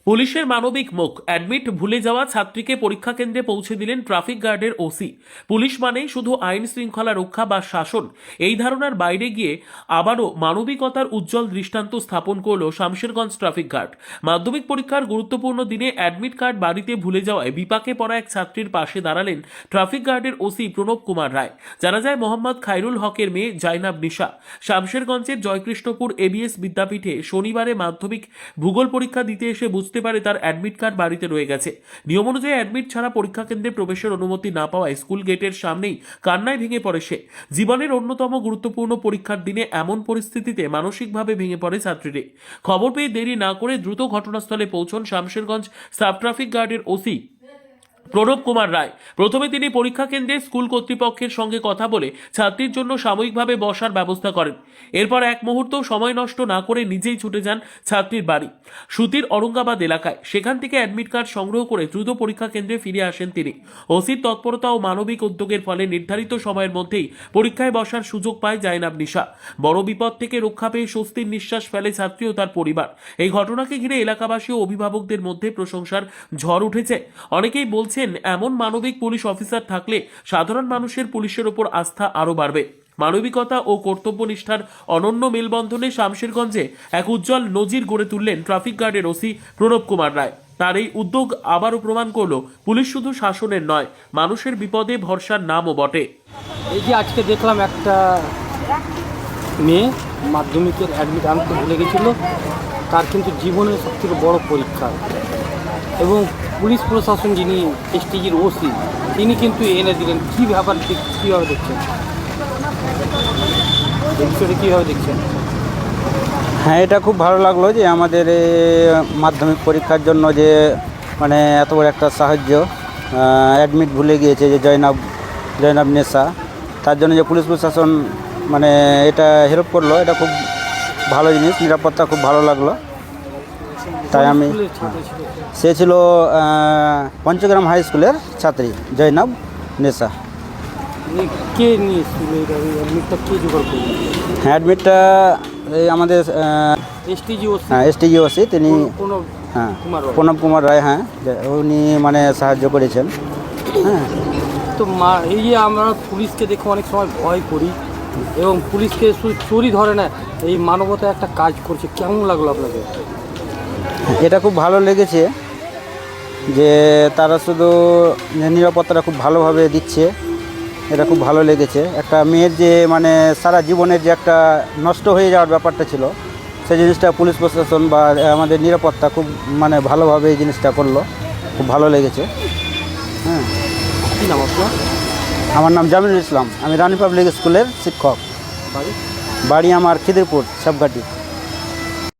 পুলিশের মানবিক মুখ। অ্যাডমিট ভুলে যাওয়া ছাত্রীকে পরীক্ষা কেন্দ্রে পৌঁছে দিলেন ট্রাফিক গার্ডের ওসি। পুলিশ মানেই শুধু আইন শৃঙ্খলা রক্ষা বা শাসন, এই ধারণার বাইরে গিয়ে আবারও মানবিকতার উজ্জ্বল দৃষ্টান্ত স্থাপন করল শামশেরগঞ্জ ট্রাফিক গার্ড। মাধ্যমিক পরীক্ষার গুরুত্বপূর্ণ দিনে অ্যাডমিট কার্ড বাড়িতে ভুলে যাওয়ায় বিপাকে পড়া এক ছাত্রীর পাশে দাঁড়ালেন ট্রাফিক গার্ডের ওসি প্রণব কুমার রায়। জানা যায়, মোহাম্মদ খায়রুল হকের মেয়ে জাইনাব নিশা শামশেরগঞ্জের জয়কৃষ্ণপুর এবিএস বিদ্যাপীঠে শনিবারে মাধ্যমিক ভূগোল পরীক্ষা দিতে এসে বুঝতে পারে তার অ্যাডমিট কার্ড বাড়িতে রয়ে গেছে। নিয়ম অনুযায়ী অ্যাডমিট ছাড়া পরীক্ষা কেন্দ্রে প্রবেশের অনুমতি না পাওয়ায় স্কুল গেটের সামনেই কান্নায় ভেঙে পড়ে সে। জীবনের অন্যতম গুরুত্বপূর্ণ পরীক্ষার দিনে এমন পরিস্থিতিতে মানসিকভাবে ভেঙে পড়ে ছাত্রীটি। খবর পেয়ে দেরি না করে দ্রুত ঘটনাস্থলে পৌঁছন শামশেরগঞ্জ সাব ট্রাফিক গার্ডের ওসি প্রণব কুমার রায়। প্রথমে তিনি পরীক্ষা কেন্দ্রে স্কুল কর্তৃপক্ষের সঙ্গে কথা বলে ছাত্রীর জন্য সাময়িকভাবে বসার ব্যবস্থা করেন। এরপর এক মুহূর্ত সময় নষ্ট না করে নিজেই ছুটে যান ছাত্রীর বাড়ি সুতির ঔরঙ্গাবাদ এলাকায়। সেখান থেকে অ্যাডমিট কার্ড সংগ্রহ করে দ্রুত পরীক্ষা কেন্দ্রে ফিরে আসেন তিনি। ওসির তৎপরতা ও মানবিক উদ্যোগের ফলে নির্ধারিত সময়ের মধ্যেই পরীক্ষায় বসার সুযোগ পায় জাইনাব নিশা। বড় বিপদ থেকে রক্ষা পেয়ে স্বস্তির নিঃশ্বাস ফেলে ছাত্রী ও তার পরিবার। এই ঘটনাকে ঘিরে এলাকাবাসী ও অভিভাবকদের মধ্যে প্রশংসার ঝড় উঠেছে। অনেকেই বলছেন, এমন মানবিক পুলিশ অফিসার থাকলে সাধারণ মানুষের পুলিশের উপর আস্থা আরও বাড়বে। মানবিকতা ও কর্তব্যনিষ্ঠার অনন্য মেলবন্ধনে শামশেরগঞ্জে এক উজ্জ্বল নজির গড়ে তুললেন ট্রাফিক গার্ডের ওসি প্রণব কুমার রায়। তার এই উদ্যোগ আবারও প্রমাণ করল পুলিশ শুধু শাসনের নয়, মানুষের বিপদে ভরসার নামও বটে। এই যে আজকে দেখলাম একটা মেয়ে মাধ্যমিকের অ্যাডমিট আনতে ভুলে গেছিলো, তার কিন্তু জীবনের সবথেকে বড় পরীক্ষা। এবং পুলিশ প্রশাসন যিনি এসটিজির ওসি, তিনি কিন্তু এনে দিলেন। কী ব্যাপার, কীভাবে দেখছেন বিষয়টা, কীভাবে দেখছেন? হ্যাঁ, এটা খুব ভালো লাগলো যে আমাদের মাধ্যমিক পরীক্ষার জন্য যে মানে এত বড় একটা সাহায্য, অ্যাডমিট ভুলে গিয়েছে যে জয়নাব নেশা, তার জন্য যে পুলিশ প্রশাসন মানে এটা হেল্প করলো, এটা খুব ভালো জিনিস। নিরাপত্তা খুব ভালো লাগলো। তাই আমি সে ছিল পঞ্চগ্রাম হাই স্কুলের ছাত্রী জয়নাব নেশা। কে নিয়েছিল অ্যাডমিটটা, কে জোগাড় করল? হ্যাঁ, অ্যাডমিটটা এই আমাদের এসটিজি ওসি তিনি, হ্যাঁ প্রণব কুমার রায়, হ্যাঁ উনি মানে সাহায্য করেছেন। হ্যাঁ, তো এই যে আমরা পুলিশকে দেখে অনেক সময় ভয় করি এবং পুলিশকে চুরি ধরে না, এই মানবতা একটা কাজ করছে, কেমন লাগলো আপনাকে? এটা খুব ভালো লেগেছে যে তারা শুধু নিরাপত্তাটা খুব ভালোভাবে দিচ্ছে, এটা খুব ভালো লেগেছে। একটা মেয়ের যে মানে সারা জীবনের যে একটা নষ্ট হয়ে যাওয়ার ব্যাপারটা ছিল, সেই জিনিসটা পুলিশ প্রশাসন বা আমাদের নিরাপত্তা খুব মানে ভালোভাবে এই জিনিসটা করলো, খুব ভালো লেগেছে। হ্যাঁ, কী নাম আপনার? আমার নাম জামিনুল ইসলাম, আমি রানী পাবলিক স্কুলের শিক্ষক। বাড়ি আমার খিদিরপুর সাবঘাটি।